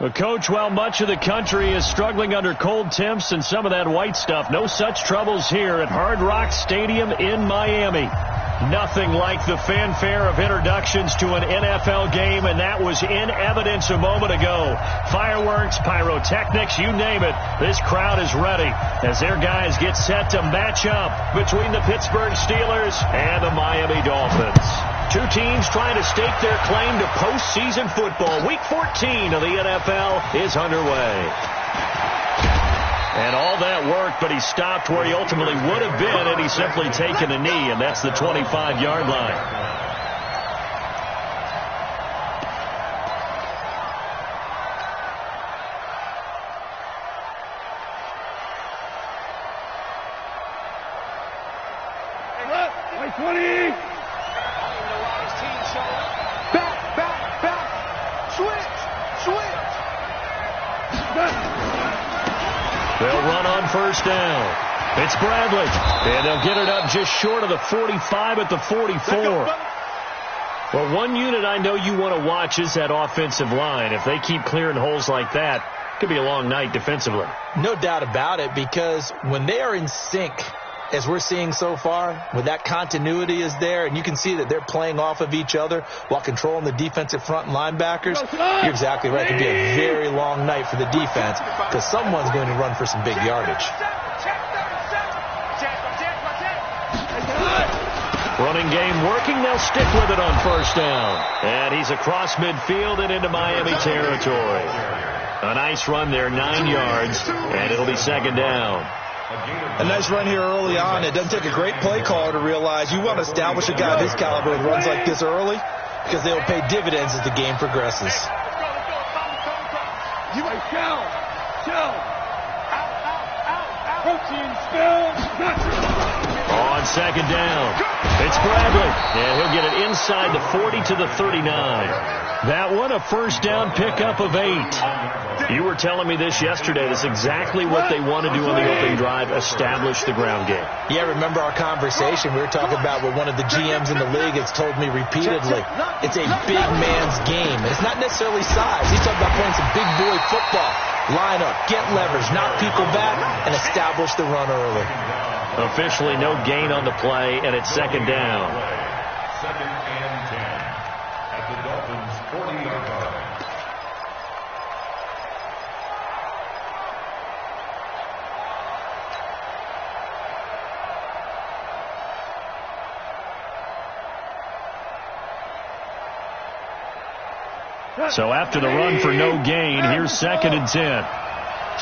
Well, Coach, while much of the country is struggling under cold temps and some of that white stuff, no such troubles here at Hard Rock Stadium in Miami. Nothing like the fanfare of introductions to an NFL game, and that was in evidence a moment ago. Fireworks, pyrotechnics, you name it. This crowd is ready as their guys get set to match up between the Pittsburgh Steelers and the Miami Dolphins. Two teams trying to stake their claim to postseason football. Week 14 of the NFL is underway. And all that worked, but he stopped where he ultimately would have been had he simply taken a knee, and that's the 25-yard line. They'll run on first down. It's Bradley. And they'll get it up just short of the 45 at the 44. Well, one unit I know you want to watch is that offensive line. If they keep clearing holes like that, it could be a long night defensively. No doubt about it, because when they are in sync, as we're seeing so far, when that continuity is there, and you can see that they're playing off of each other while controlling the defensive front and linebackers, you're exactly right. It could be a very long night for the defense because someone's going to run for some big yardage. Running game working. They'll stick with it on first down. And he's across midfield and into Miami territory. A nice run there, 9 yards, and it'll be second down. A nice run here early on. It doesn't take a great play caller to realize you want to establish a guy of his caliber with runs like this early because they'll pay dividends as the game progresses. On second down, it's Bradley, and he'll get it inside the 40 to the 39. That one, a first down pickup of 8. You were telling me this yesterday. That's exactly what they want to do on the opening drive, establish the ground game. Yeah, remember our conversation. We were talking about what one of the GMs in the league has told me repeatedly. It's a big man's game. It's not necessarily size. He's talking about playing some big boy football. Line up, get leverage, knock people back, and establish the run early. Officially no gain on the play, and it's second down. Second and 10 at the Dolphins' 40-yard line. So after the run for no gain, here's second and 10.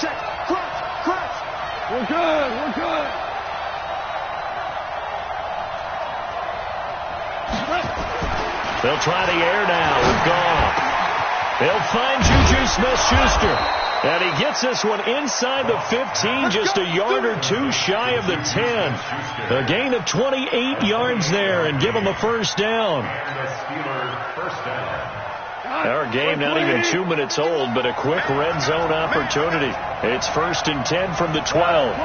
Check, crunch. We're good. They'll try the air now with Goff. They'll find Juju Smith-Schuster. And he gets this one inside the 15, just a yard or two shy of the 10. A gain of 28 yards there and give him a first down. Our game not even 2 minutes old, but a quick red zone opportunity. It's first and 10 from the 12.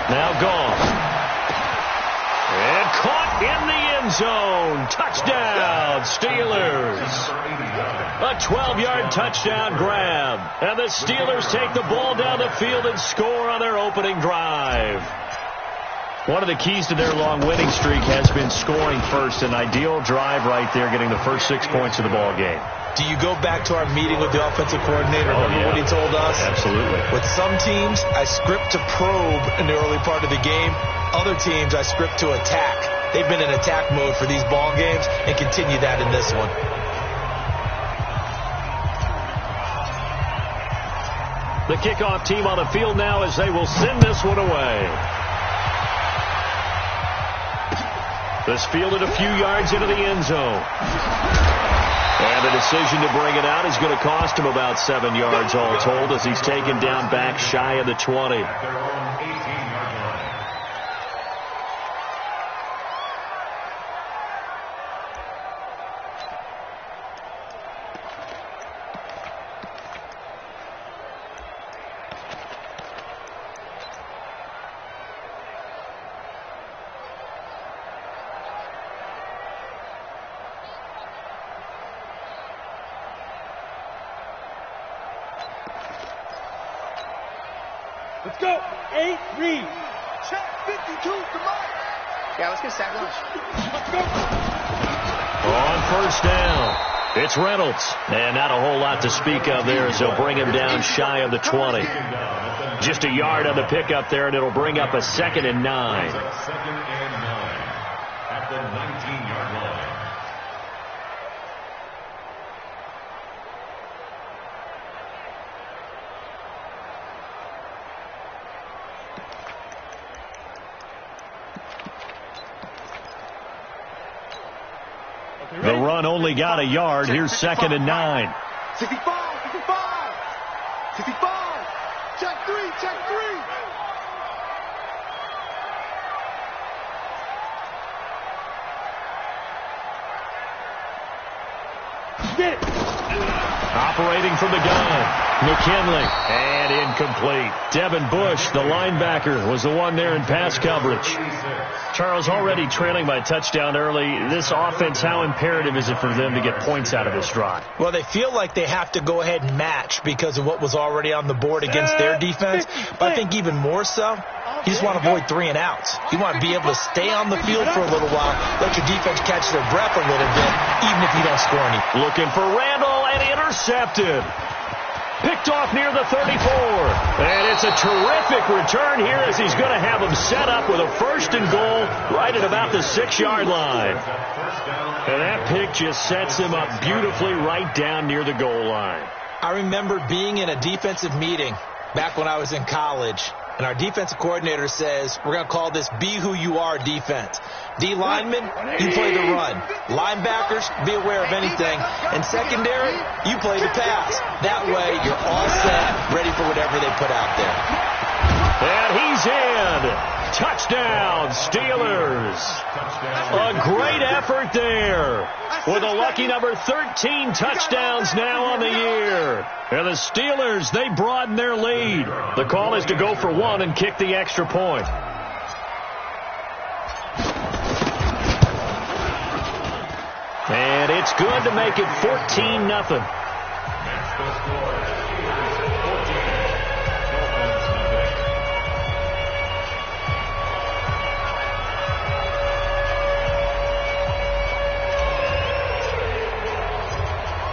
Now Goff. And caught in the end zone. Touchdown, Steelers. A 12-yard touchdown grab. And the Steelers take the ball down the field and score on their opening drive. One of the keys to their long winning streak has been scoring first. An ideal drive right there, getting the first 6 points of the ball game. Do you go back to our meeting with the offensive coordinator? Remember what he told us? Absolutely. With some teams, I script to probe in the early part of the game. Other teams, I script to attack. They've been in attack mode for these ball games and continue that in this one. The kickoff team on the field now as they will send this one away. This fielded a few yards into the end zone. And the decision to bring it out is going to cost him about 7 yards all told as he's taken down back shy of the 20. Let's go. 8, read. Check 52 to Mike. Yeah, let's get sack lunch. Let's go. On first down, it's Reynolds. And not a whole lot to speak of there as they'll bring him down shy of the 20. Just a yard on the pickup there, and it'll bring up a 2nd and 9. 2nd and 9 at the 19-yard line. The run only got a yard. Here's 2nd and 9. 65, 65, 65. Check 3, check 3. Get it. Operating from the gun, McKinley, and incomplete. Devin Bush, the linebacker, was the one there in pass coverage. Charles, already trailing by a touchdown early. This offense, how imperative is it for them to get points out of this drive? Well, they feel like they have to go ahead and match because of what was already on the board against their defense. But I think even more so, you just want to avoid 3 and outs. You want to be able to stay on the field for a little while, let your defense catch their breath a little bit, even if you don't score any. Looking for Randall, and intercepted. Picked off near the 34. And it's a terrific return here as he's going to have him set up with a 1st and goal right at about the 6-yard line. And that pick just sets him up beautifully right down near the goal line. I remember being in a defensive meeting back when I was in college, and our defensive coordinator says, we're going to call this Be Who You Are defense. D linemen, you play the run. Linebackers, be aware of anything. And secondary, you play the pass. That way, you're all set, ready for whatever they put out there. And he's in. Touchdown, Steelers. A great effort there. With a lucky number 13 touchdowns now on the year. And the Steelers, they broaden their lead. The call is to go for 1 and kick the extra point. And it's good to make it 14-0. That's the score. 14. Dolphins nothing.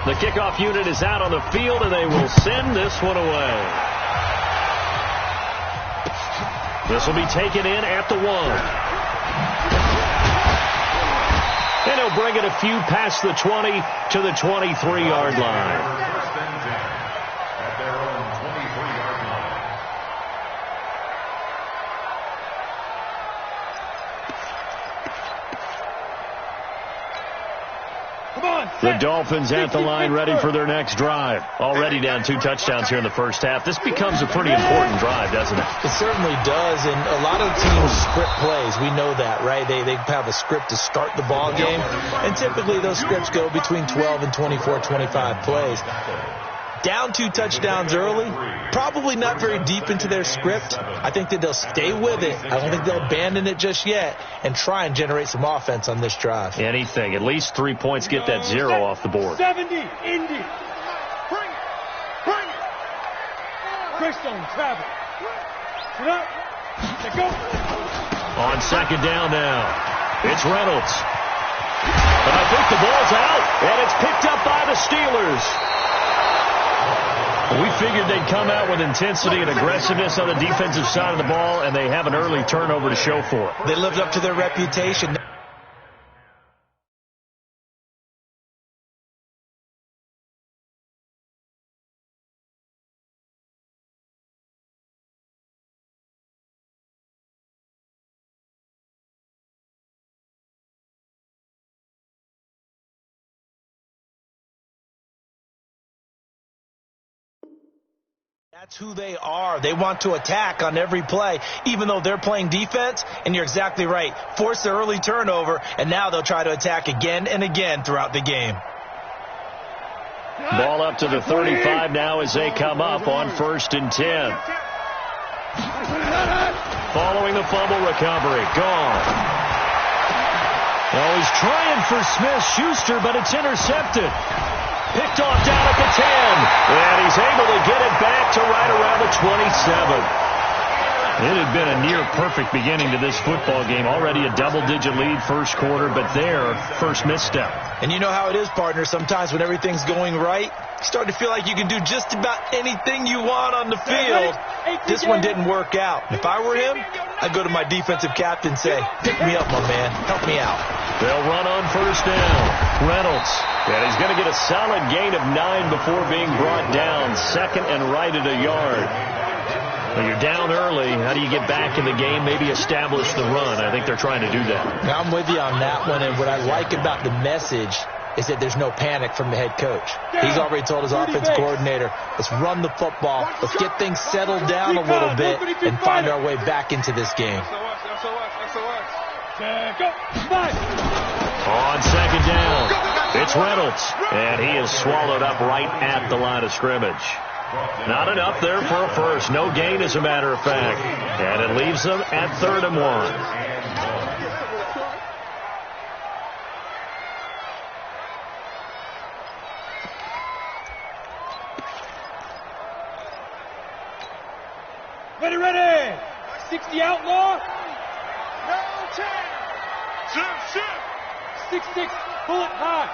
The kickoff unit is out on the field, and they will send this one away. This will be taken in at the 1. And he'll bring it a few past the 20 to the 23-yard line. 1st and 10 at their own 23-yard line. Come on. The Dolphins at the line ready for their next drive. Already down 2 touchdowns here in the first half. This becomes a pretty important drive, doesn't it? It certainly does, and a lot of teams script plays. We know that, right? They have a script to start the ball game, and typically those scripts go between 12 and 24, 25 plays. Down 2 touchdowns early, probably not very deep into their script. I think that they'll stay with it. I don't think they'll abandon it just yet and try and generate some offense on this drive. Anything. At least 3 points get that 0 off the board. 70, Indy. Bring it. Greystone, travel. Get up. Let go. On 2nd down now, it's Reynolds. But I think the ball's out, and it's picked up by the Steelers. We figured they'd come out with intensity and aggressiveness on the defensive side of the ball, and they have an early turnover to show for it. They lived up to their reputation. That's who they are. They want to attack on every play, even though they're playing defense. And you're exactly right. Force the early turnover, and now they'll try to attack again and again throughout the game. Ball up to the 35 now as they come up on 1st and 10. Following the fumble recovery. Gone. Oh, he's trying for Smith-Schuster, but it's intercepted. Picked off down at the 10. And he's able to get it back to right around the 27. It had been a near-perfect beginning to this football game. Already a double-digit lead first quarter, but their first misstep. And you know how it is, partner. Sometimes when everything's going right, you start to feel like you can do just about anything you want on the field. This one didn't work out. If I were him, I'd go to my defensive captain and say, pick me up, my man. Help me out. They'll run on first down. Reynolds. And he's going to get a solid gain of 9 before being brought down. Second and right at a yard. When you're down early, how do you get back in the game, maybe establish the run? I think they're trying to do that. Now, I'm with you on that one, and what I like about the message is that there's no panic from the head coach. He's already told his offensive coordinator, let's run the football, let's get things settled down a little bit, and find our way back into this game. On second down, it's Reynolds, and he is swallowed up right at the line of scrimmage. Not enough there for a first. No gain, as a matter of fact. And it leaves them at 3rd and 1. Ready. 60 outlaw. No chance. Shift. 6-6, bullet high.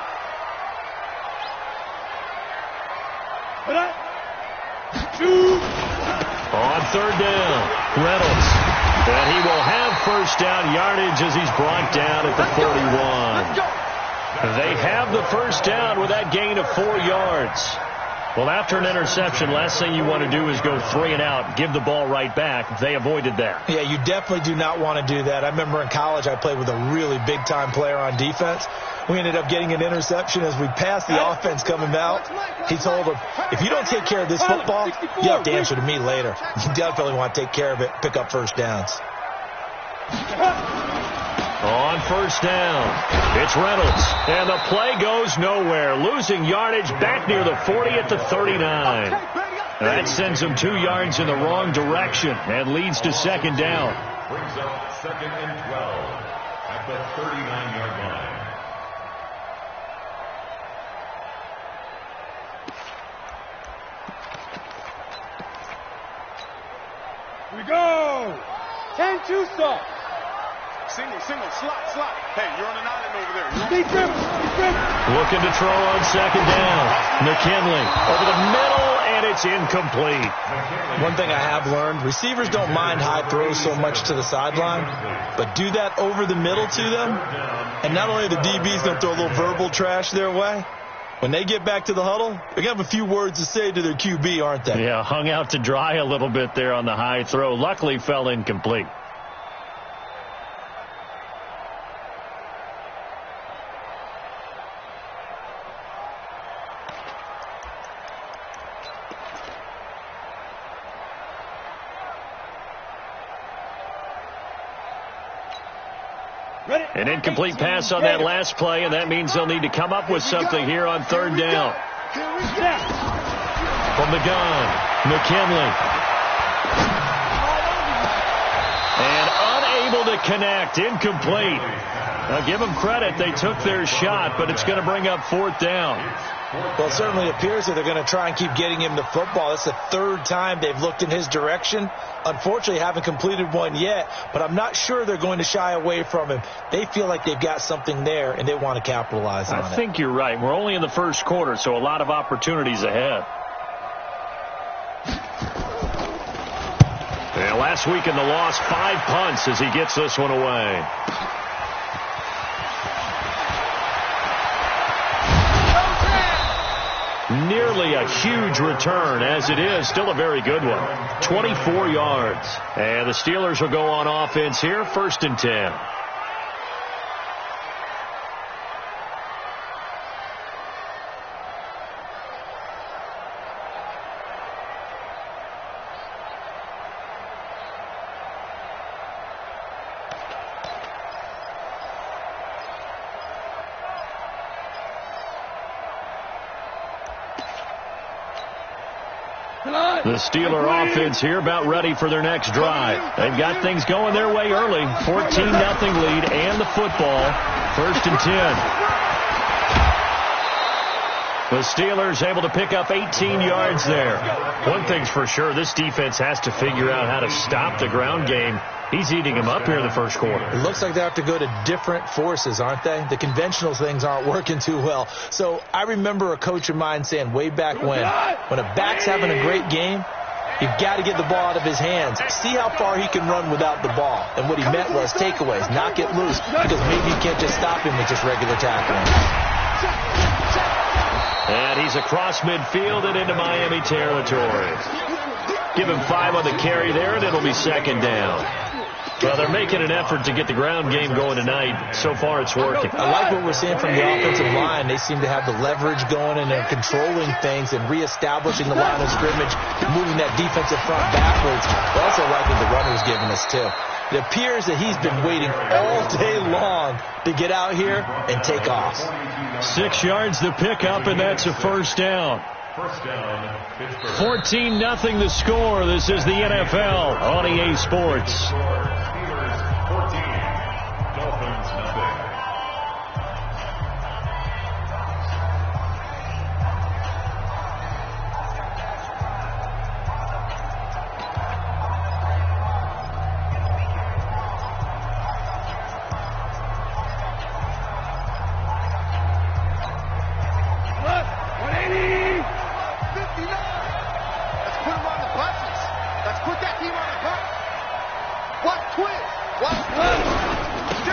Put up. On 3rd down, Reynolds. And he will have first down yardage as he's brought down at the 41. They have the first down with that gain of 4 yards. Well, after an interception, last thing you want to do is go 3 and out, give the ball right back. They avoided that. Yeah, you definitely do not want to do that. I remember in college I played with a really big-time player on defense. We ended up getting an interception as we passed the offense coming out. He told him, if you don't take care of this football, you have to answer to me later. You definitely want to take care of it, pick up first downs. On first down, it's Reynolds, and the play goes nowhere, losing yardage back near the 40 at the 39. That sends him 2 yards in the wrong direction and leads to second down. Brings up 2nd and 12 at the 39-yard line. Here we go. 10-2 stop. Single, slot. Hey, you're on an island over there. Stay trim. Looking to throw on second down. McKinley over the middle, and it's incomplete. One thing I have learned, receivers don't mind high throws so much to the sideline, but do that over the middle to them, and not only are the DBs going to throw a little verbal trash their way, when they get back to the huddle, they're going to have a few words to say to their QB, aren't they? Yeah, hung out to dry a little bit there on the high throw. Luckily fell incomplete. An incomplete pass on that last play, and that means they'll need to come up with something here on 3rd down. From the gun, McKinley. And unable to connect, incomplete. Now give them credit, they took their shot, but it's going to bring up 4th down. Well, it certainly appears that they're going to try and keep getting him the football. It's the 3rd time they've looked in his direction. Unfortunately, haven't completed one yet, but I'm not sure they're going to shy away from him. They feel like they've got something there, and they want to capitalize on it. I think you're right. We're only in the first quarter, so a lot of opportunities ahead. And last week in the loss, 5 punts as he gets this one away. Nearly a huge return, as it is still a very good one. 24 yards. And the Steelers will go on offense here, 1st and 10. The Steeler offense here about ready for their next drive. They've got things going their way early. 14-0 lead and the football. 1st and 10. The Steelers able to pick up 18 yards there. One thing's for sure, this defense has to figure out how to stop the ground game. He's eating them up here in the first quarter. It looks like they have to go to different forces, aren't they? The conventional things aren't working too well. So I remember a coach of mine saying way back when a back's having a great game, you've got to get the ball out of his hands. See how far he can run without the ball. And what he meant was takeaways, knock it loose, because maybe you can't just stop him with just regular tackling. And he's across midfield and into Miami territory. Give him 5 on the carry there, and it'll be second down. Well, they're making an effort to get the ground game going tonight. So far, it's working. I like what we're seeing from the offensive line. They seem to have the leverage going, and they're controlling things and reestablishing the line of scrimmage, moving that defensive front backwards. I also like what the runner's giving us, too. It appears that he's been waiting all day long to get out here and take off. 6 yards the pickup, and that's a first down. 14-0 the score. This is the NFL on EA Sports. Steelers 14, Dolphins nothing.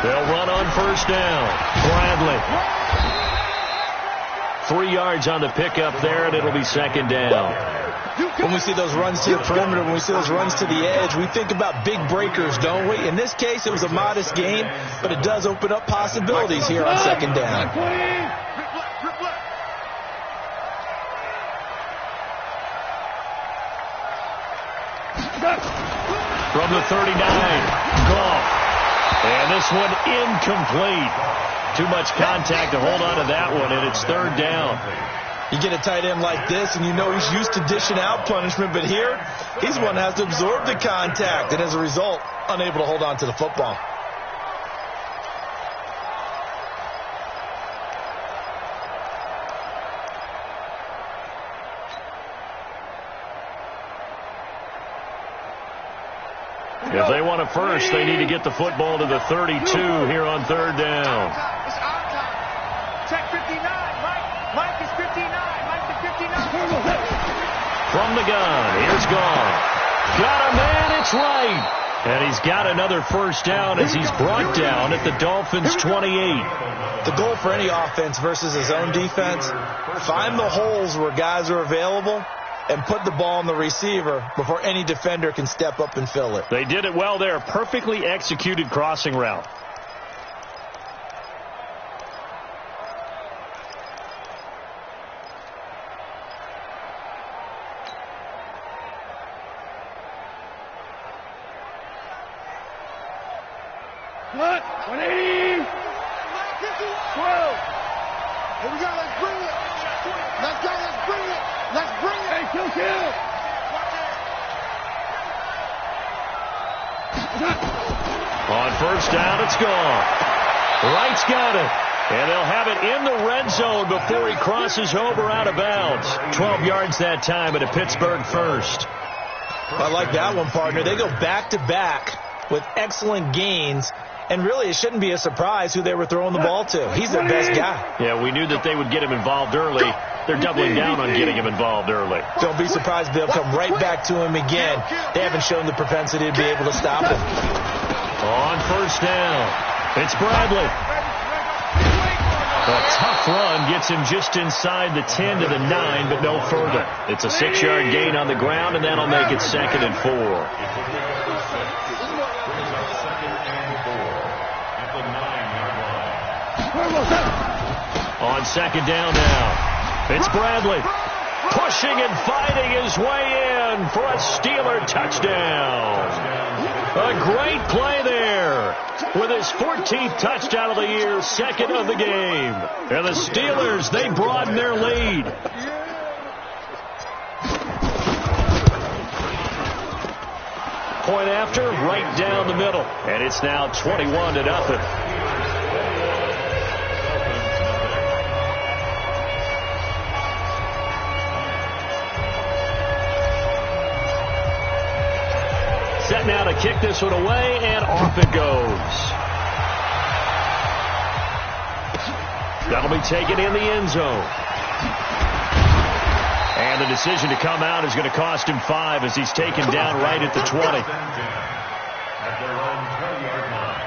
They'll run on first down. Bradley. 3 yards on the pickup there, and it'll be second down. When we see those runs to the perimeter, when we see those runs to the edge, we think about big breakers, don't we? In this case, it was a modest gain, but it does open up possibilities here on second down. From the 39, Goff. And this one incomplete. Too much contact to hold on to that one, and it's third down. You get a tight end like this, and you know he's used to dishing out punishment, but here, he's one that has to absorb the contact, and as a result, unable to hold on to the football. If they want a first, they need to get the football to the 32 here on third down. It's our time. Check 59. Mike is 59. Mike is 59. From the gun, here's Goff. Got a man, it's right. And he's got another first down as he's brought down at the Dolphins' 28. The goal for any offense versus his own defense, find the holes where guys are available and put the ball on the receiver before any defender can step up and fill it. They did it well there. Perfectly executed crossing route. Cut. 180. 12. Here we go. Let's bring it. Let's go. Let's bring it. Let's bring it. Hey, kill. On first down, it's gone. Wright's got it. And they'll have it in the red zone before he crosses over out of bounds. 12 yards that time at a Pittsburgh first. I like that one, partner. They go back-to-back with excellent gains. And really, it shouldn't be a surprise who they were throwing the ball to. He's their best guy. Yeah, we knew that they would get him involved early. They're doubling down on getting him involved early. Don't be surprised if they'll come right back to him again. They haven't shown the propensity to be able to stop him. On first down, it's Bradley. A tough run gets him just inside the 10 to the 9, but no further. It's a 6-yard gain on the ground, and that'll make it 2nd and 4. On second down now, it's Bradley pushing and fighting his way in for a Steeler touchdown. A great play there with his 14th touchdown of the year, 2nd of the game. And the Steelers, they broaden their lead. Point after, right down the middle. And it's now 21-0. set now to kick this one away, and off it goes. That'll be taken in the end zone. And the decision to come out is going to cost him 5 as he's taken down right at the 20. At their own 20-yard line.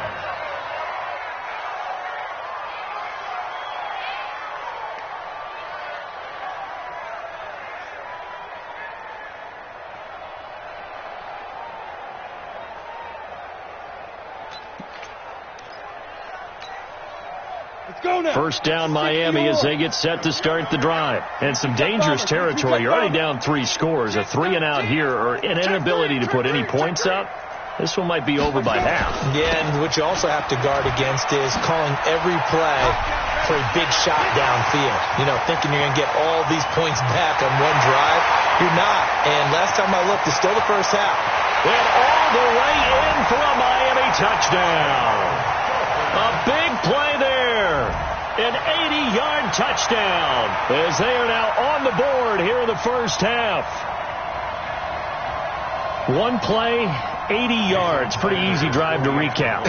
First down Miami as they get set to start the drive. And some dangerous territory. You're already down 3 scores. A 3-and-out here or an inability to put any points up. This one might be over by half. Yeah, and what you also have to guard against is calling every play for a big shot downfield. You know, thinking you're going to get all these points back on one drive. You're not. And last time I looked, it's still the first half. And all the way in for a Miami touchdown. A big play there. An 80-yard touchdown as they are now on the board here in the first half. One play, 80 yards. Pretty easy drive to recap.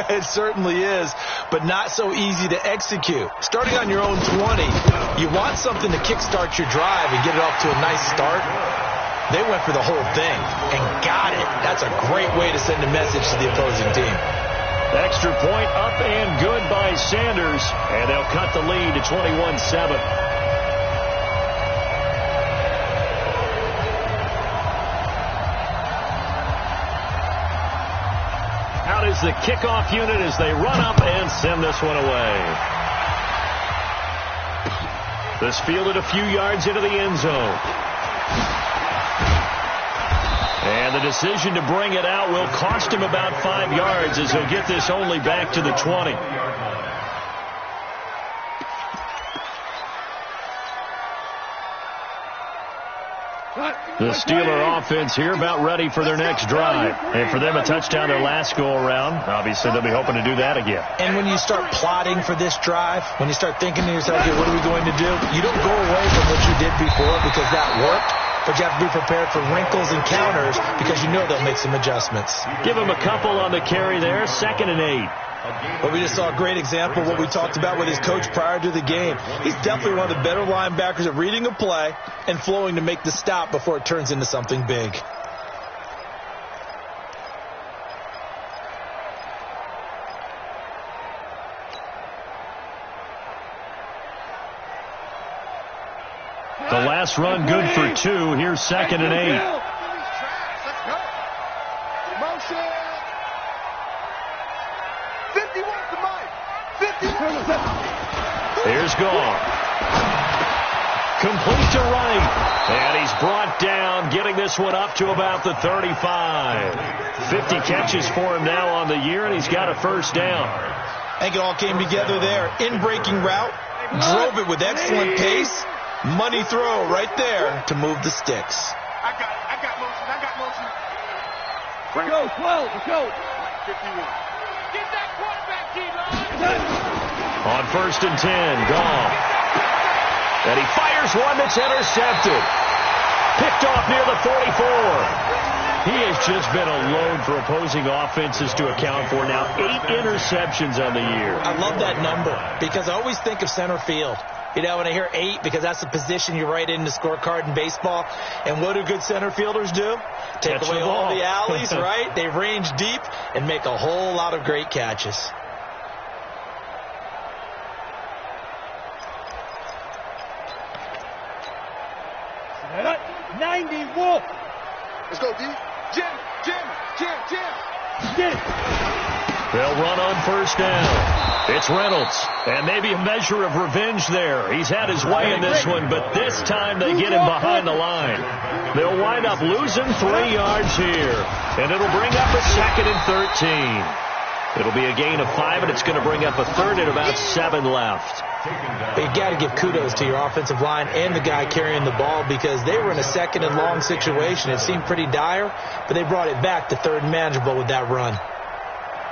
It certainly is, but not so easy to execute. Starting on your own 20, you want something to kickstart your drive and get it off to a nice start. They went for the whole thing and got it. That's a great way to send a message to the opposing team. Extra point up and good by Sanders, and they'll cut the lead to 21-7. Out is the kickoff unit as they run up and send this one away. This fielded a few yards into the end zone. And the decision to bring it out will cost him about 5 yards as he'll get this only back to the 20. The Steeler offense here about ready for their next drive. And for them, a touchdown their last go-around. Obviously, they'll be hoping to do that again. And when you start plotting for this drive, when you start thinking to yourself, okay, what are we going to do? You don't go away from what you did before because that worked. But you have to be prepared for wrinkles and counters because you know they'll make some adjustments. Give him a couple on the carry there. 2nd and 8. But we just saw a great example of what we talked about with his coach prior to the game. He's definitely one of the better linebackers at reading a play and flowing to make the stop before it turns into something big. The last run good for 2. Here's 2nd and 8. Let's go. Motion. 51 to Mike. 51. Here's Gone. Complete to right. And he's brought down, getting this one up to about the 35. 50 catches for him now on the year, and he's got a first down. I think it all came together there. In-breaking route. Drove it with excellent pace. Money throw right there to move the sticks. I got motion. Let's go, 12, let's go. 51. Get that quarterback, T-Line. On 1st and 10, Gone. And he fires one that's intercepted. Picked off near the 44. He has just been a load for opposing offenses to account for. Now 8 interceptions on the year. I love that number because I always think of center field. You know, when I hear 8, because that's the position you write in the scorecard in baseball. And what do good center fielders do? Take Catch away the all ball. the alleys, right? They range deep and make a whole lot of great catches. Set up. 91. Let's go, D. Jim. Get it. They'll run on 1st down. It's Reynolds. And maybe a measure of revenge there. He's had his way in this one, but this time they get him behind the line. They'll wind up losing 3 yards here. And it'll bring up a 2nd and 13. It'll be a gain of 5, and it's going to bring up a 3rd and about 7 left. But you got to give kudos to your offensive line and the guy carrying the ball because they were in a 2nd and long situation. It seemed pretty dire, but they brought it back to 3rd and manageable with that run.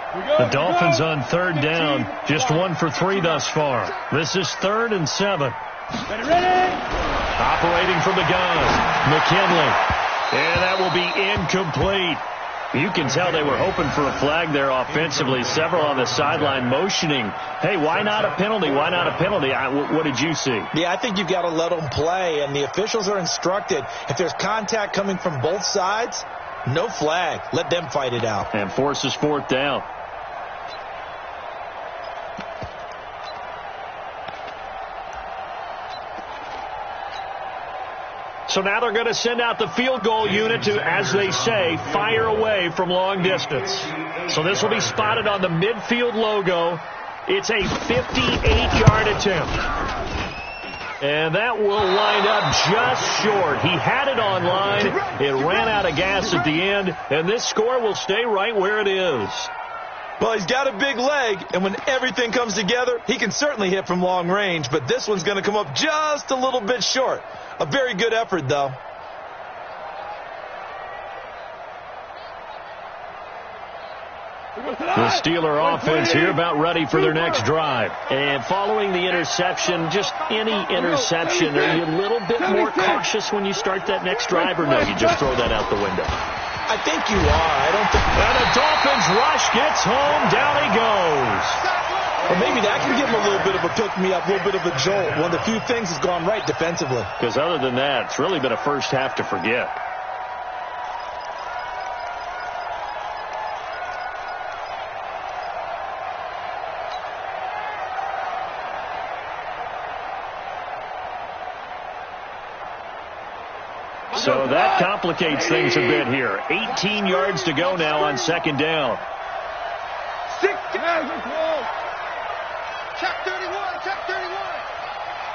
The Dolphins on 3rd down, just 1 for 3 thus far. This is 3rd and 7. Ready. Operating from the gun, McKinley. And that will be incomplete. You can tell they were hoping for a flag there offensively. Several on the sideline motioning, hey, why not a penalty? Why not a penalty? What did you see? Yeah, I think you've got to let them play, and the officials are instructed, if there's contact coming from both sides, no flag. Let them fight it out. And forces fourth down. So now they're going to send out the field goal unit to, as they say, fire away from long distance. So this will be spotted on the midfield logo. It's a 58-yard attempt. And that will wind up just short. He had it on line. It ran out of gas at the end. And this score will stay right where it is. Well, he's got a big leg, and when everything comes together, he can certainly hit from long range, but this one's going to come up just a little bit short. A very good effort, though. The Steeler offense here about ready for their next drive. And following the interception, just any interception, are you a little bit more cautious when you start that next drive, or no, you just throw that out the window? I think you are. I don't think. And the Dolphins rush gets home. Down he goes. Well, maybe that can give him a little bit of a pick-me-up, a little bit of a jolt. One of the few things has gone right defensively. Because other than that, it's really been a first half to forget. So that complicates things a bit here. 18 yards to go now on second down. Check 31. Check 31.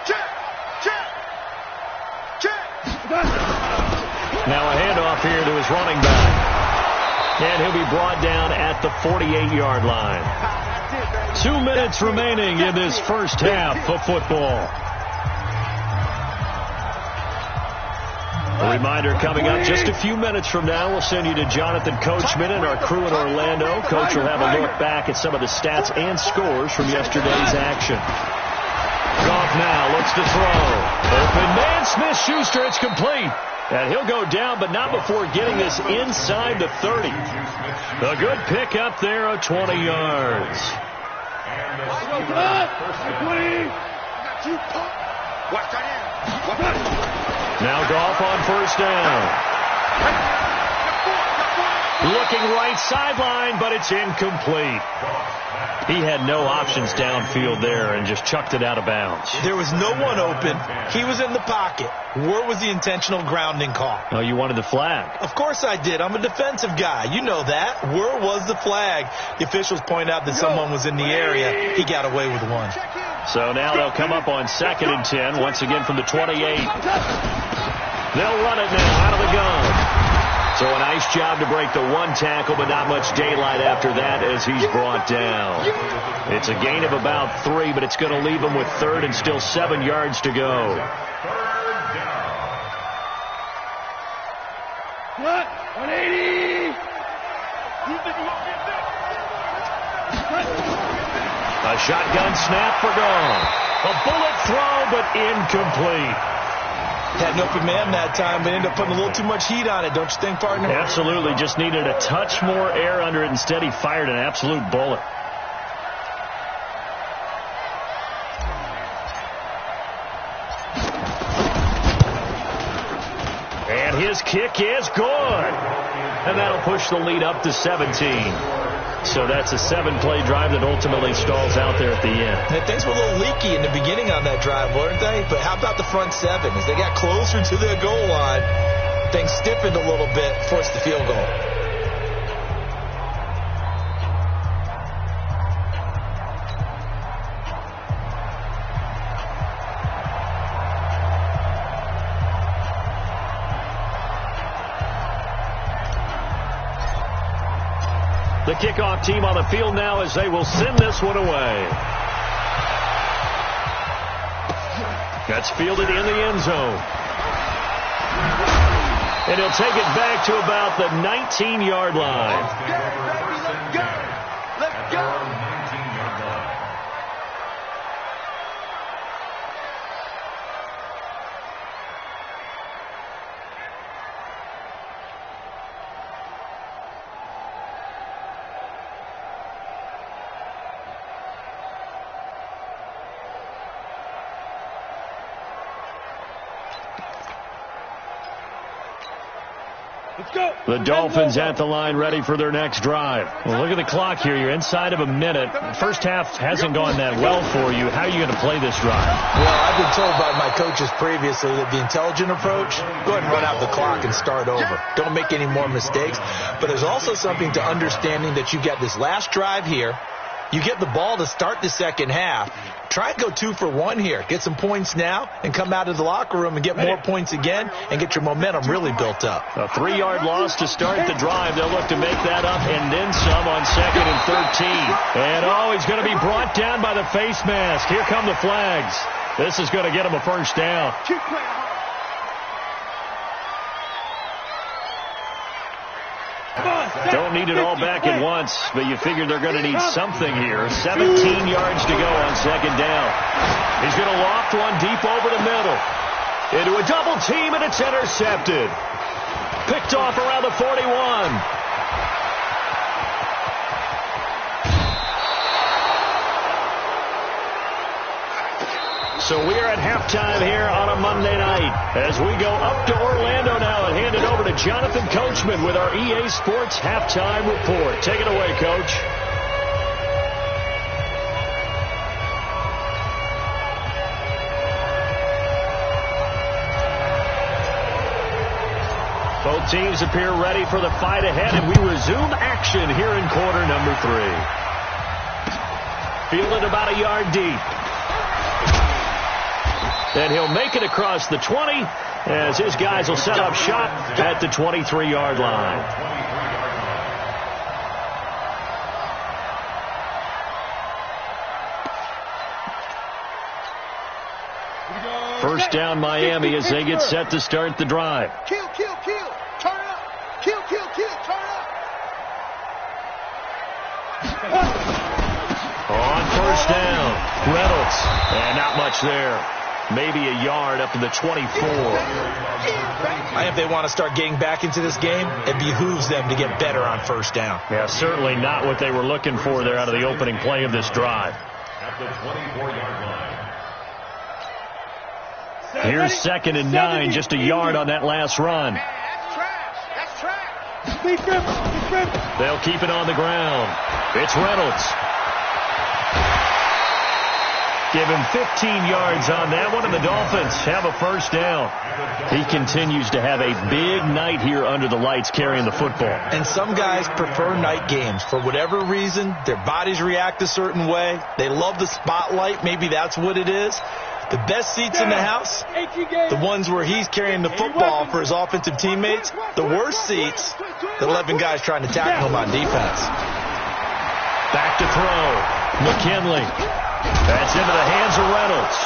Check. Now a handoff here to his running back. And he'll be brought down at the 48-yard line. 2 minutes remaining in this first half of football. A reminder coming up just a few minutes from now, we'll send you to Jonathan Coachman and our crew in Orlando. Coach will have a look back at some of the stats and scores from yesterday's action. Goff now looks to throw. Open man, Smith-Schuster, it's complete. And he'll go down, but not before getting this inside the 30. A good pick up there of 20 yards. Now Goff on first down. Looking right sideline, but it's incomplete. He had no options downfield there and just chucked it out of bounds. There was no one open. He was in the pocket. Where was the intentional grounding call? Oh, you wanted the flag. Of course I did. I'm a defensive guy. You know that. Where was the flag? The officials point out that someone was in the area. He got away with one. So now they'll come up on 2nd and 10, once again from the 28. They'll run it now out of the gun. So a nice job to break the one tackle, but not much daylight after that as he's brought down. It's a gain of about 3, but it's going to leave him with 3rd and still 7 yards to go. What? 180. A shotgun snap for Goff. A bullet throw, but incomplete. Had an open man that time, but ended up putting a little too much heat on it, don't you think, partner? Absolutely. Just needed a touch more air under it. Instead, he fired an absolute bullet. And his kick is good. And that'll push the lead up to 17. So that's a 7-play drive that ultimately stalls out there at the end. And things were a little leaky in the beginning on that drive, weren't they? But how about the front 7? As they got closer to their goal line, things stiffened a little bit, forced the field goal. The kickoff team on the field now as they will send this one away. That's fielded in the end zone. And he'll take it back to about the 19-yard line. Let's go. Let's go. The Dolphins at the line ready for their next drive. Well, look at the clock here. You're inside of a minute. First half hasn't gone that well for you. How are you going to play this drive? Well, I've been told by my coaches previously that the intelligent approach, go ahead and run out the clock and start over. Don't make any more mistakes. But there's also something to understanding that you get this last drive here. You get the ball to start the second half. Try and go 2 for 1 here. Get some points now and come out of the locker room and get more points again and get your momentum really built up. A 3-yard loss to start the drive. They'll look to make that up and then some on 2nd and 13. And, he's going to be brought down by the face mask. Here come the flags. This is going to get him a first down. Keep playing hard. Don't need it all back at once, but you figure they're going to need something here. 17 yards to go on 2nd down. He's going to loft one deep over the middle. Into a double team, and it's intercepted. Picked off around the 41. So we're at halftime here on a Monday night as we go up to Orlando now and hand it over to Jonathan Coachman with our EA Sports Halftime Report. Take it away, Coach. Both teams appear ready for the fight ahead, and we resume action here in quarter number 3. Fielded about a yard deep. And he'll make it across the 20 as his guys will set up shop at the 23-yard line. First down Miami as they get set to start the drive. Kill, kill, kill. Turn it up. Kill, kill, kill. Turn it up. On first down, Reynolds. And not much there. Maybe a yard up to the 24. If they want to start getting back into this game, it behooves them to get better on first down. Yeah, certainly not what they were looking for there out of the opening play of this drive. At the 24-yard line. Here's 2nd and 9, just a yard on that last run. That's trash. That's trash. They'll keep it on the ground. It's Reynolds. Give him 15 yards on that one, and the Dolphins have a first down. He continues to have a big night here under the lights carrying the football. And some guys prefer night games. For whatever reason, their bodies react a certain way. They love the spotlight. Maybe that's what it is. The best seats in the house, the ones where he's carrying the football for his offensive teammates. The worst seats, the 11 guys trying to tackle him on defense. Back to throw. McKinley. That's into the hands of Reynolds.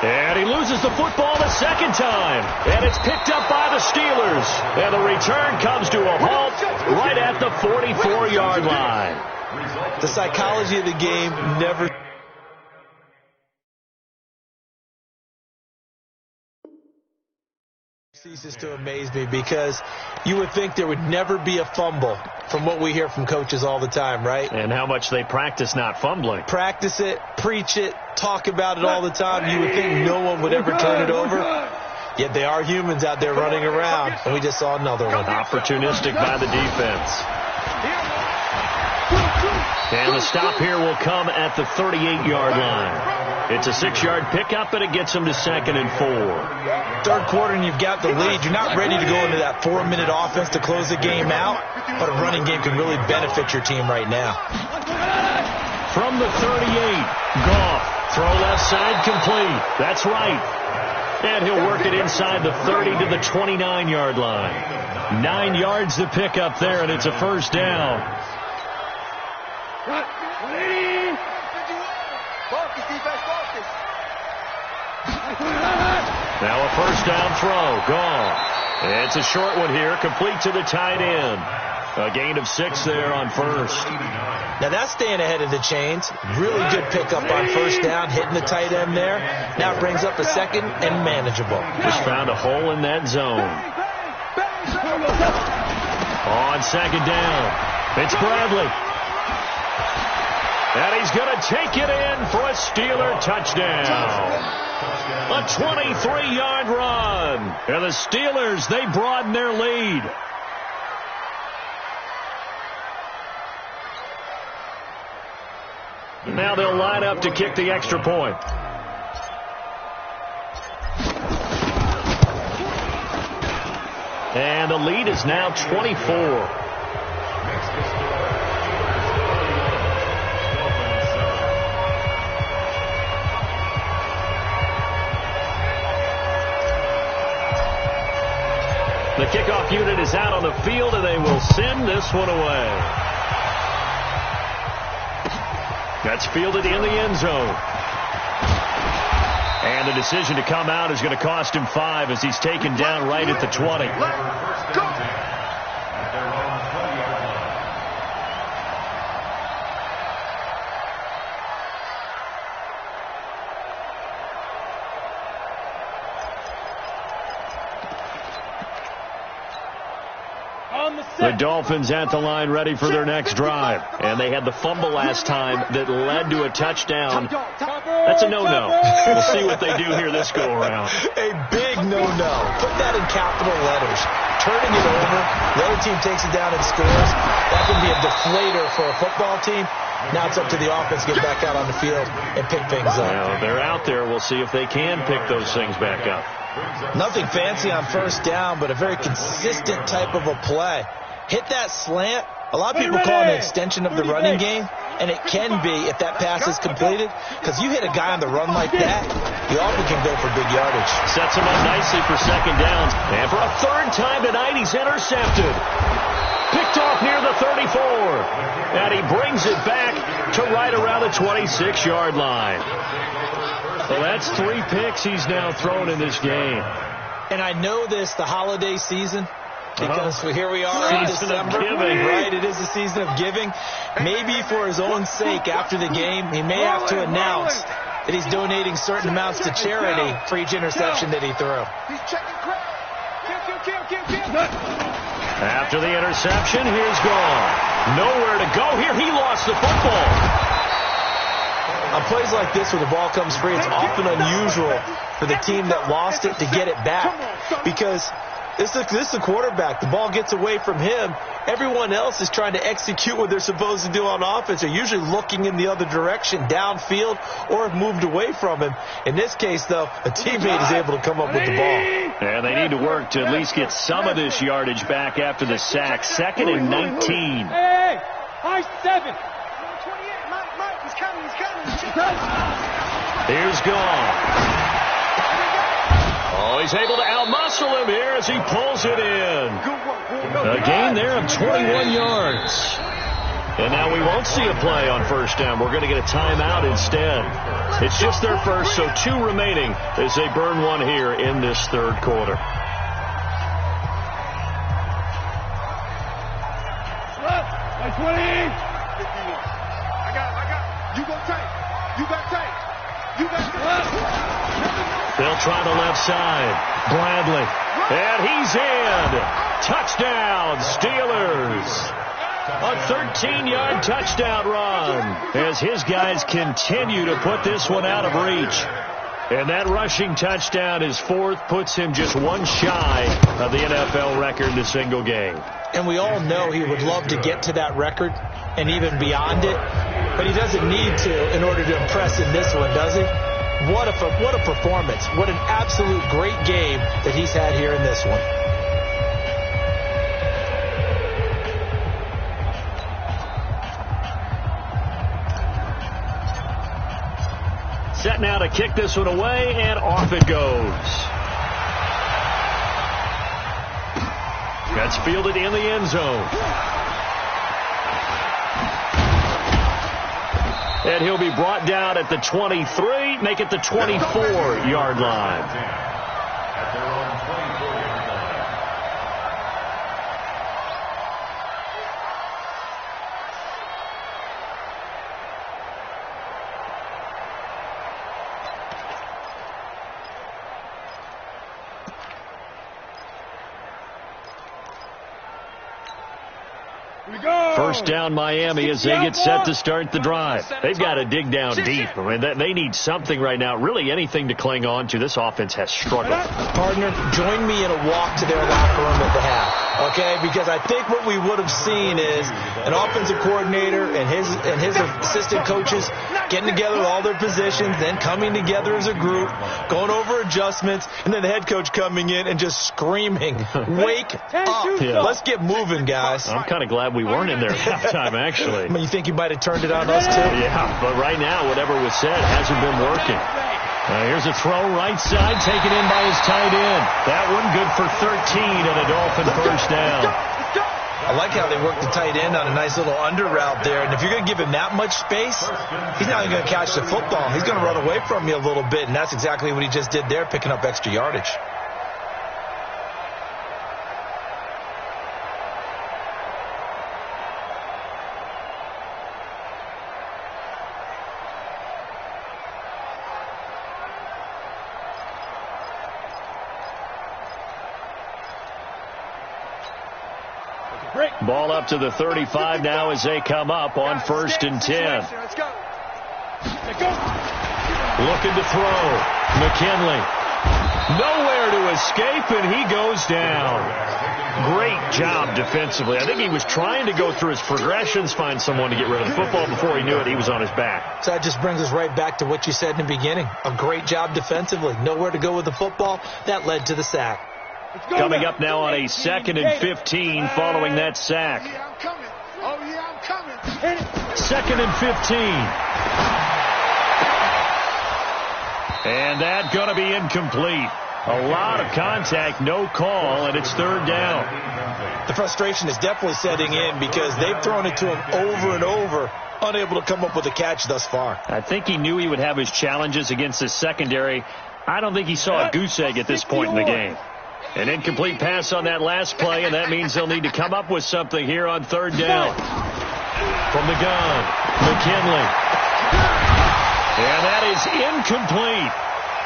And he loses the football the second time. And it's picked up by the Steelers. And the return comes to a halt right at the 44-yard line. The psychology of the game never ceases to amaze me, because you would think there would never be a fumble from what we hear from coaches all the time, right? And how much they practice not fumbling. Practice it, preach it, talk about it all the time. You would think no one would ever turn it over. Yet they are humans out there running around, and we just saw another one. Opportunistic by the defense. And the stop here will come at the 38-yard line. It's a 6-yard pickup, and it gets them to 2nd and 4. Third quarter, and you've got the lead. You're not ready to go into that 4-minute offense to close the game out, but a running game can really benefit your team right now. From the 38, Goff. Throw left side complete. That's right. And he'll work it inside the 30 to the 29-yard line. 9 yards to pick up there, and it's a first down. 180. Focus, defense, focus. Now a first down throw. Gone. It's a short one here, complete to the tight end. A gain of 6 there on first. Now that's staying ahead of the chains. Really good pickup on first down, hitting the tight end there. Now it brings up a 2nd and manageable. Just found a hole in that zone. On 2nd down, it's Bradley. And he's going to take it in for a Steeler touchdown. A 23-yard run. And the Steelers, they broaden their lead. Now they'll line up to kick the extra point. And the lead is now 24. The kickoff unit is out on the field, and they will send this one away. That's fielded in the end zone. And the decision to come out is going to cost him 5 as he's taken down right at the 20. Let's go. The Dolphins at the line ready for their next drive. And they had the fumble last time that led to a touchdown. That's a no-no. We'll see what they do here this go-around. A big no-no. Put that in capital letters. Turning it over, the other team takes it down and scores. That can be a deflator for a football team. Now it's up to the offense to get back out on the field and pick things up. Well, they're out there. We'll see if they can pick those things back up. Nothing fancy on first down, but a very consistent type of a play. Hit that slant. A lot of people call it an extension of the running game, and it can be if that pass is completed, because you hit a guy on the run like that, you often can go for big yardage. Sets him up nicely for second down. And for a third time tonight, he's intercepted. Picked off near the 34. And he brings it back to right around the 26-yard line. Well, that's 3 picks he's now thrown in this game. And I know this, the holiday season, because here we are in December, right? It is the season of giving. Maybe for his own sake, after the game, he may have to announce that he's donating certain amounts to charity for each interception that he threw. He's checking crowd. After the interception, here's gone. Nowhere to go here. He lost the football. On plays like this where the ball comes free, it's often unusual for the team that lost it to get it back, because this is the quarterback. The ball gets away from him. Everyone else is trying to execute what they're supposed to do on offense. They're usually looking in the other direction, downfield, or have moved away from him. In this case, though, a teammate is able to come up with the ball. And they need to work to at least get some of this yardage back after the sack. 2nd and 19. Hey, high 7. Mike, he's coming. Here's gone. Oh, he's able to outmuscle him here as he pulls it in. A gain there of 21 yards. And now we won't see a play on first down. We're going to get a timeout instead. It's just their first, so 2 remaining as they burn one here in this third quarter. High 20. I got. You go tight. You got tight. They'll try the left side. Bradley. And he's in. Touchdown, Steelers. A 13-yard touchdown run as his guys continue to put this one out of reach. And that rushing touchdown, his 4th, puts him just 1 shy of the NFL record in a single game. And we all know he would love to get to that record and even beyond it, but he doesn't need to in order to impress in this one, does he? What a performance. What an absolute great game that he's had here in this one. Set now to kick this one away, and off it goes. That's fielded in the end zone. And he'll be brought down at the 23, make it the 24-yard line. First down Miami as they get set to start the drive. They've got to dig down deep. I mean, they need something right now, really anything to cling on to. This offense has struggled. Partner, join me in a walk to their locker room at the half. okay? Because I think what we would have seen is an offensive coordinator and his assistant coaches getting together with all their positions, then coming together as a group, going over adjustments, and then the head coach coming in and just screaming, "Wake up. Yeah. Let's get moving, guys." I'm kind of glad we weren't in there at halftime, actually. I mean, you think you might have turned it on us, too? Yeah, but right now, whatever was said hasn't been working. Here's a throw right side, taken in by his tight end. That one good for 13 and a Dolphin first down. I like how they work the tight end on a nice little under route there. And if you're going to give him that much space, he's not even going to catch the football. He's going to run away from you a little bit, and that's exactly what he just did there, picking up extra yardage. Ball up to the 35 now as they come up on 1st and 10. Looking to throw. McKinley. Nowhere to escape, and he goes down. Great job defensively. I think he was trying to go through his progressions, find someone to get rid of the football. Before he knew it, he was on his back. So that just brings us right back to what you said in the beginning. A great job defensively. Nowhere to go with the football. That led to the sack. Coming up now on a 2nd and 15 following that sack. Yeah, I'm coming. Oh, yeah, I'm coming. 2nd and 15. And that going to be incomplete. A lot of contact, no call, and it's 3rd down. The frustration is definitely setting in because they've thrown it to him over and over, unable to come up with a catch thus far. I think he knew he would have his challenges against his secondary. I don't think he saw a goose egg at this point in the game. An incomplete pass on that last play, and that means they'll need to come up with something here on 3rd down. From the gun, McKinley. And that is incomplete.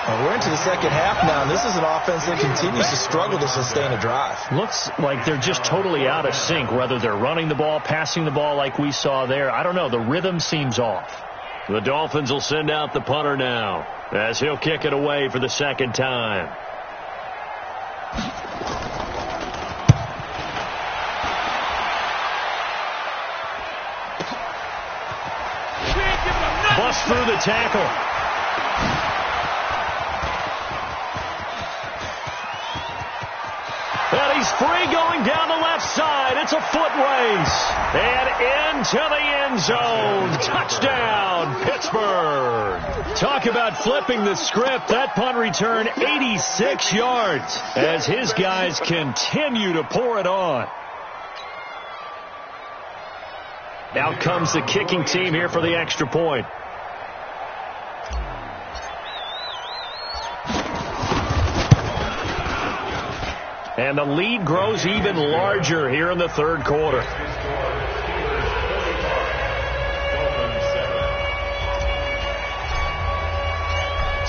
Well, we're into the second half now. This is an offense that continues to struggle to sustain a drive. Looks like they're just totally out of sync, whether they're running the ball, passing the ball like we saw there. I don't know. The rhythm seems off. The Dolphins will send out the punter now as he'll kick it away for the 2nd time. Bust through the tackle. And he's free going down the left side. It's a foot race. And into the end zone. Touchdown, Pittsburgh. Talk about flipping the script. That punt return 86 yards as his guys continue to pour it on. Out comes the kicking team here for the extra point. And the lead grows even larger here in the 3rd quarter.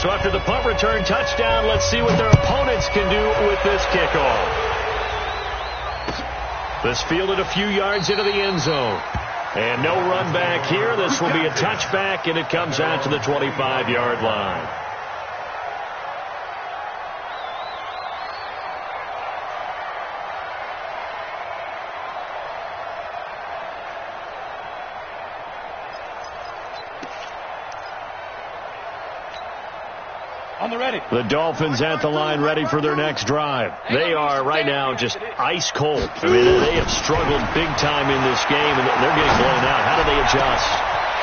So after the punt return touchdown, let's see what their opponents can do with this kickoff. This fielded a few yards into the end zone. And no run back here. This will be a touchback, and it comes out to the 25-yard line. The Dolphins at the line ready for their next drive. They are right now just ice cold. I mean, they have struggled big time in this game, and they're getting blown out. How do they adjust?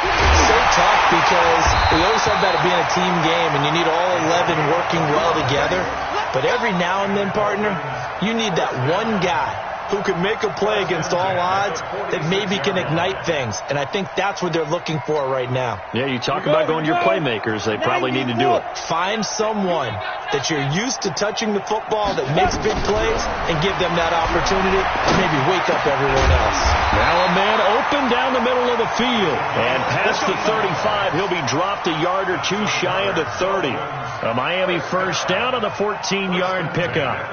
It's so tough because we always talk about it being a team game, and you need all 11 working well together. But every now and then, partner, you need that one guy who can make a play against all odds that maybe can ignite things. And I think that's what they're looking for right now. Yeah, you talk about going to your playmakers. They probably need to do it. Find someone that you're used to touching the football that makes big plays and give them that opportunity to maybe wake up everyone else. Now a man open down the middle of the field. And past the 35, he'll be dropped a yard or two shy of the 30. A Miami first down on the 14-yard pickup.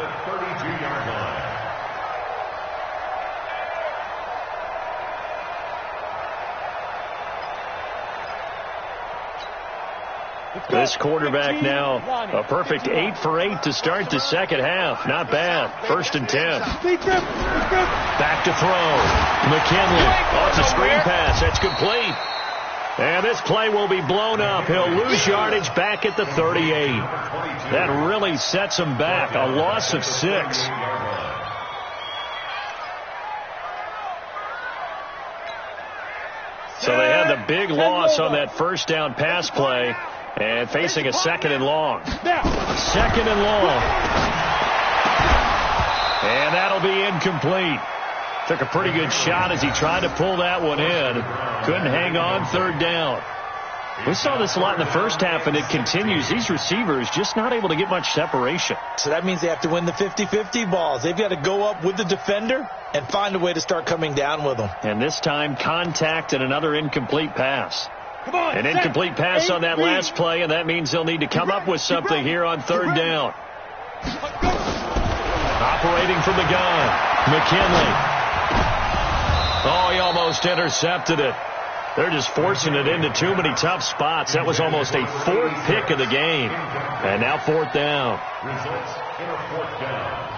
This quarterback now a perfect 8 for 8 to start the second half. Not bad. 1st and 10. Back to throw. McKinley off the screen pass. That's complete. And this play will be blown up. He'll lose yardage back at the 38. That really sets him back. A loss of 6. So they had the big loss on that first down pass play and facing a 2nd and long. 2nd and long. And that'll be incomplete. Took a pretty good shot as he tried to pull that one in. Couldn't hang on 3rd down. We saw this a lot in the first half, and it continues. These receivers just not able to get much separation. So that means they have to win the 50-50 balls. They've got to go up with the defender and find a way to start coming down with them. And this time, contact and another incomplete pass. An incomplete pass on that last play, and that means they'll need to come up with something here on 3rd down. Operating from the gun, McKinley. Oh, he almost intercepted it. They're just forcing it into too many tough spots. That was almost a 4th pick of the game. And now 4th down. Results in a 4th down.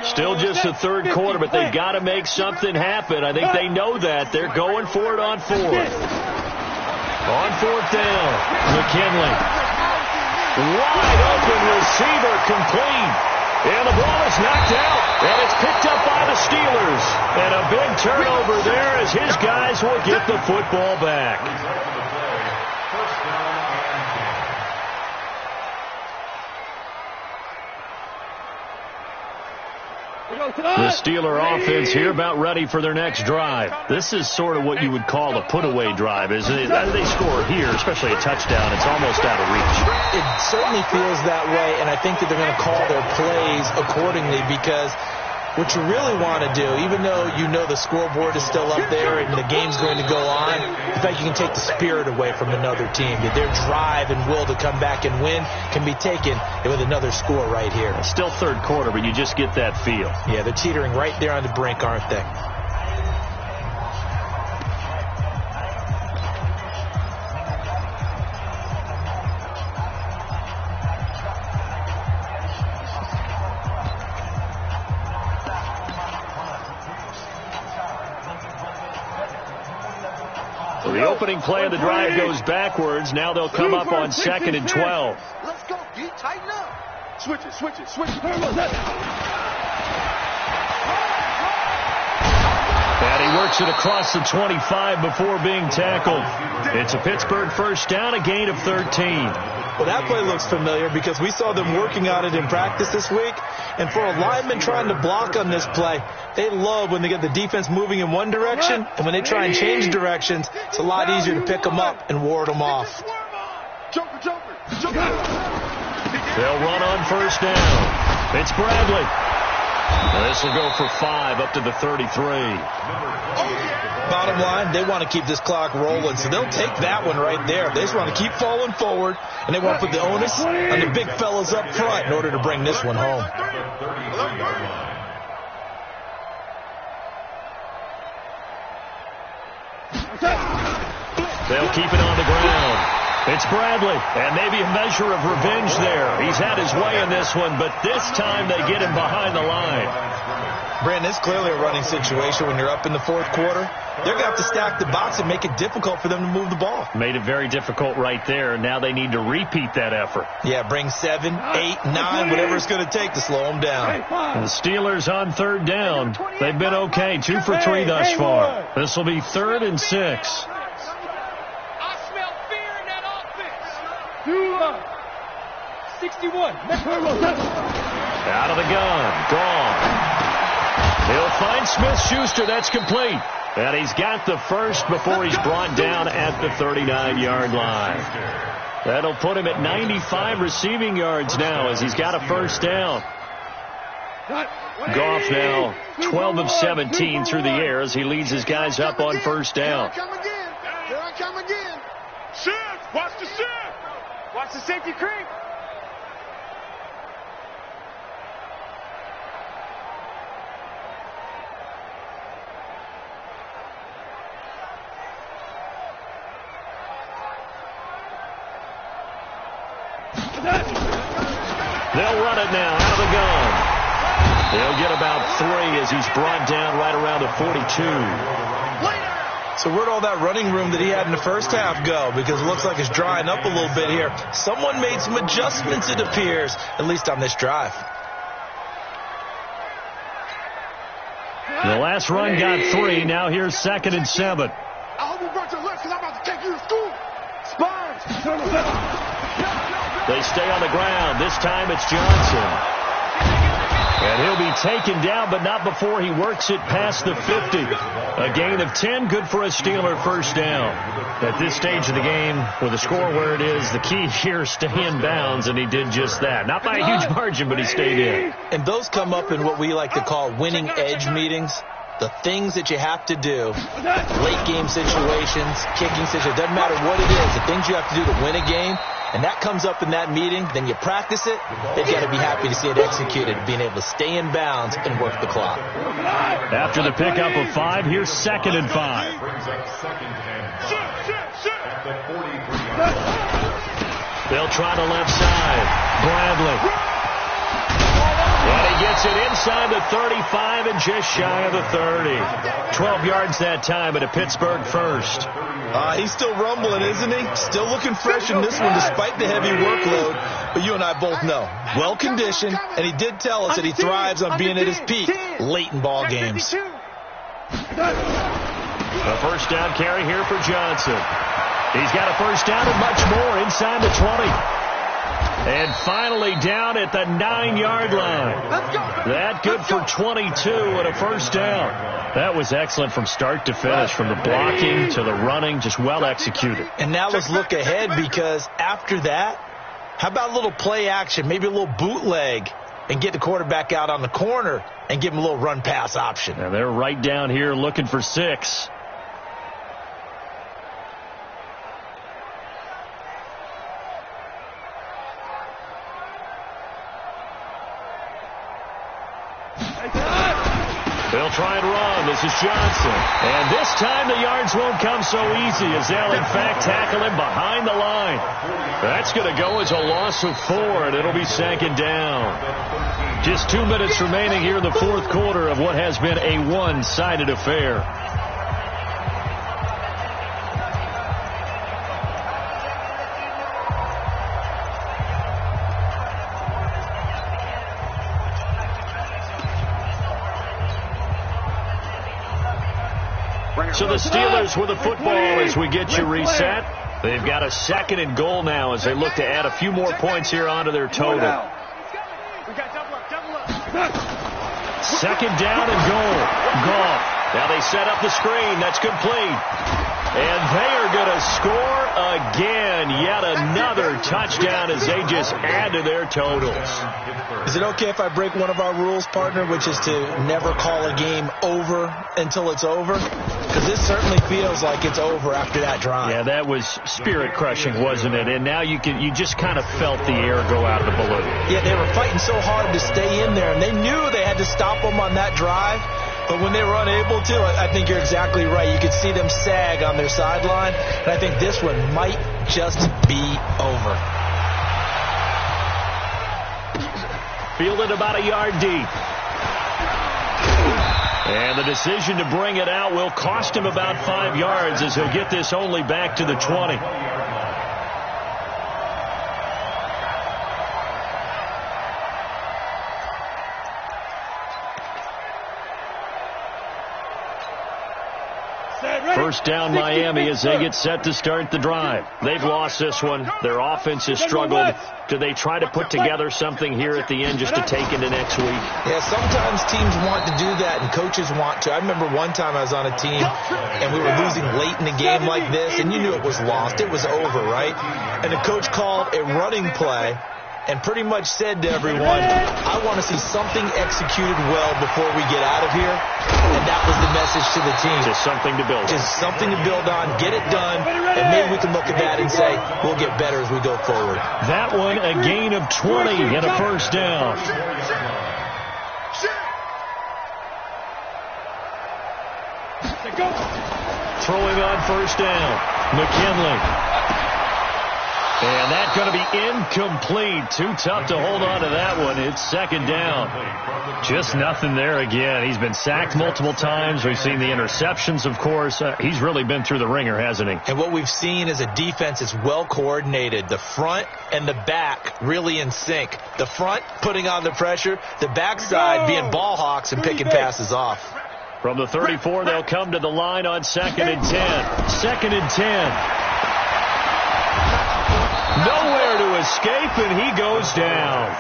Still just the 3rd quarter, but they've got to make something happen. I think they know that. They're going for it on 4th. On 4th down, McKinley. Wide open receiver complete. And the ball is knocked out. And it's picked up by the Steelers. And a big turnover there as his guys will get the football back. The Steeler offense here about ready for their next drive. This is sort of what you would call a put-away drive, isn't it? They score here, especially a touchdown. It's almost out of reach. It certainly feels that way, and I think that they're going to call their plays accordingly because what you really want to do, even though you know the scoreboard is still up there and the game's going to go on, the fact you can take the spirit away from another team, that their drive and will to come back and win can be taken with another score right here. Still 3rd quarter, but you just get that feel. Yeah, they're teetering right there on the brink, aren't they? The opening play of the drive goes backwards. Now they'll come up on 2nd and 12. Let's go, D. Tighten up. Switch it. And he works it across the 25 before being tackled. It's a Pittsburgh 1st down, a gain of 13. Well, that play looks familiar because we saw them working on it in practice this week. And for a lineman trying to block on this play, they love when they get the defense moving in one direction. And when they try and change directions, it's a lot easier to pick them up and ward them off. Joker. They'll run on 1st down. It's Bradley. This will go for 5 up to the 33. Bottom line, they want to keep this clock rolling, so they'll take that one right there. They just want to keep falling forward, and they want to put the onus on the big fellas up front in order to bring this one home. They'll keep it on the ground. It's Bradley, and maybe a measure of revenge there. He's had his way in this one, but this time they get him behind the line. Brandon, it's clearly a running situation when you're up in the 4th quarter. They're going to have to stack the box and make it difficult for them to move the ball. Made it very difficult right there. Now they need to repeat that effort. Yeah, bring 7, 8, 9, whatever it's going to take to slow them down. The Steelers on 3rd down. They've been okay, 2 for 3 thus far. This will be 3rd and 6. I smell fear in that offense. 61. Out of the gun. Gone. He'll find Smith-Schuster. That's complete. And he's got the first before he's brought down at the 39-yard line. That'll put him at 95 receiving yards now as he's got a 1st down. Goff now 12 of 17 through the air as he leads his guys up on 1st down. Here I come again. Shift. Watch the shift. Watch the safety creep. They'll run it now out of the gun. They'll get about 3 as he's brought down right around the 42. So where'd all that running room that he had in the first half go? Because it looks like it's drying up a little bit here. Someone made some adjustments, it appears, at least on this drive. The last run got 3. Now here's 2nd and 7. I hope you brought your lunch because I'm about to take you to school. Sponge. They stay on the ground. This time it's Johnson. And he'll be taken down, but not before he works it past the 50. A gain of 10, good for a Steeler first down. At this stage of the game, with the score where it is, the key here is stay in bounds, and he did just that. Not by a huge margin, but he stayed in. And those come up in what we like to call winning edge meetings. The things that you have to do, late game situations, kicking situations, doesn't matter what it is, the things you have to do to win a game, and that comes up in that meeting, then you practice it, they've got to be happy to see it executed, being able to stay in bounds and work the clock. After the pickup of 5, here's 2nd and 5. They'll try the left side. Bradley. And he gets it inside the 35 and just shy of the 30. 12 yards that time at a Pittsburgh first. He's still rumbling, isn't he? Still looking fresh in this one despite the heavy workload. But you and I both know, well-conditioned, and he did tell us that he thrives on being at his peak late in ball games. A first down carry here for Johnson. He's got a first down and much more inside the 20. And finally down at the 9-yard line. That good for 22 and a first down. That was excellent from start to finish, from the blocking to the running, just well executed. And now let's look ahead, because after that, how about a little play action, maybe a little bootleg, and get the quarterback out on the corner and give him a little run pass option. And they're right down here looking for 6. They'll try and run. This is Johnson. And this time the yards won't come so easy, as they'll in fact tackle him behind the line. That's going to go as a loss of 4, and it'll be 2nd down. Just 2 minutes remaining here in the fourth quarter of what has been a one-sided affair. So the Steelers with the football as we get you reset. They've got a 2nd and goal now as they look to add a few more points here onto their total. 2nd down and goal. Goff. Now they set up the screen. That's complete. And they are going to score again. Yet another touchdown as they just add to their totals. Is it okay if I break one of our rules, partner, which is to never call a game over until it's over? Because this certainly feels like it's over after that drive. Yeah, that was spirit-crushing, wasn't it? And now you just kind of felt the air go out of the balloon. Yeah, they were fighting so hard to stay in there, and they knew they had to stop them on that drive. But when they were unable to, I think you're exactly right. You could see them sag on their sideline, and I think this one might just be over. Fielded about a yard deep. And the decision to bring it out will cost him about 5 yards, as he'll get this only back to the 20. First down Miami as they get set to start the drive. They've lost this one. Their offense has struggled. Do they try to put together something here at the end just to take into next week? Yeah, sometimes teams want to do that and coaches want to. I remember one time I was on a team and we were losing late in the game like this, and you knew it was lost. It was over, right? And the coach called a running play and pretty much said to everyone, I want to see something executed well before we get out of here. And that was the message to the team. Just something to build on. Just something to build on, get it done, and maybe we can look at that and say, we'll get better as we go forward. That one, a gain of 20 and a first down. Throwing on first down, McKinley. And that's going to be incomplete. Too tough to hold on to that one. It's second down. Just nothing there again. He's been sacked multiple times. We've seen the interceptions, of course. He's really been through the ringer, hasn't he? And what we've seen is a defense that's well coordinated. The front and the back really in sync. The front putting on the pressure. The backside being ball hawks and picking passes off. From the 34, they'll come to the line on 2nd and 10. 2nd and 10. Nowhere to escape, and he goes down.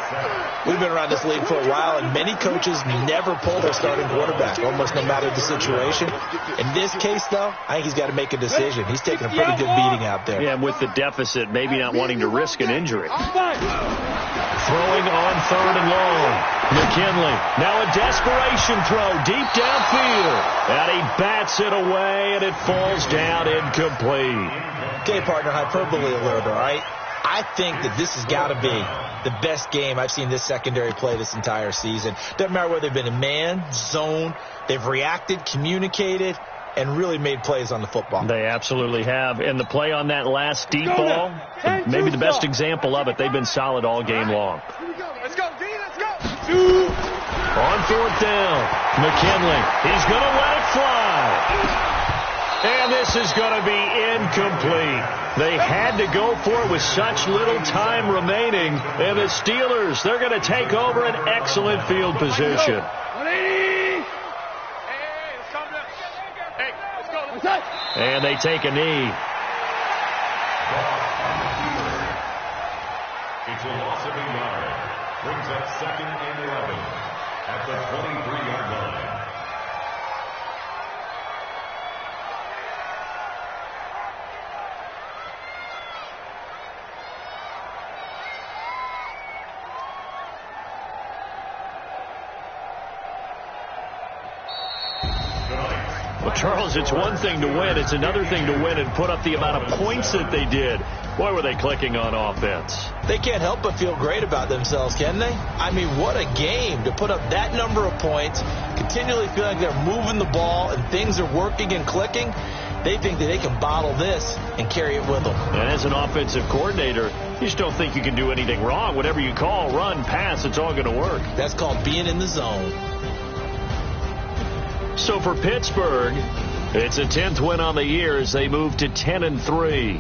We've been around this league for a while, and many coaches never pull their starting quarterback, almost no matter the situation. In this case, though, I think he's got to make a decision. He's taking a pretty good beating out there. Yeah, with the deficit, maybe not wanting to risk an injury. Throwing on 3rd and long. McKinley, now a desperation throw deep downfield. And he bats it away, and it falls down incomplete. Okay, partner, hyperbole alert, all right? I think that this has got to be the best game I've seen this secondary play this entire season. Doesn't matter whether they've been in man, zone, they've reacted, communicated, and really made plays on the football. They absolutely have. And the play on that last deep ball, maybe the best example of it, they've been solid all game long. Let's go, D, let's go. On 4th down, McKinley, he's going to let it fly. And this is going to be incomplete. They had to go for it with such little time remaining. And the Steelers, they're going to take over an excellent field position. And they take a knee. It's a loss of 8 yards. Brings up 2nd and 11 at the 23-yard line. Well, Charles, it's one thing to win. It's another thing to win and put up the amount of points that they did. Boy, were they clicking on offense. They can't help but feel great about themselves, can they? I mean, what a game to put up that number of points, continually feel like they're moving the ball and things are working and clicking. They think that they can bottle this and carry it with them. And as an offensive coordinator, you just don't think you can do anything wrong. Whatever you call, run, pass, it's all going to work. That's called being in the zone. So for Pittsburgh, it's a 10th win on the year as they move to 10-3.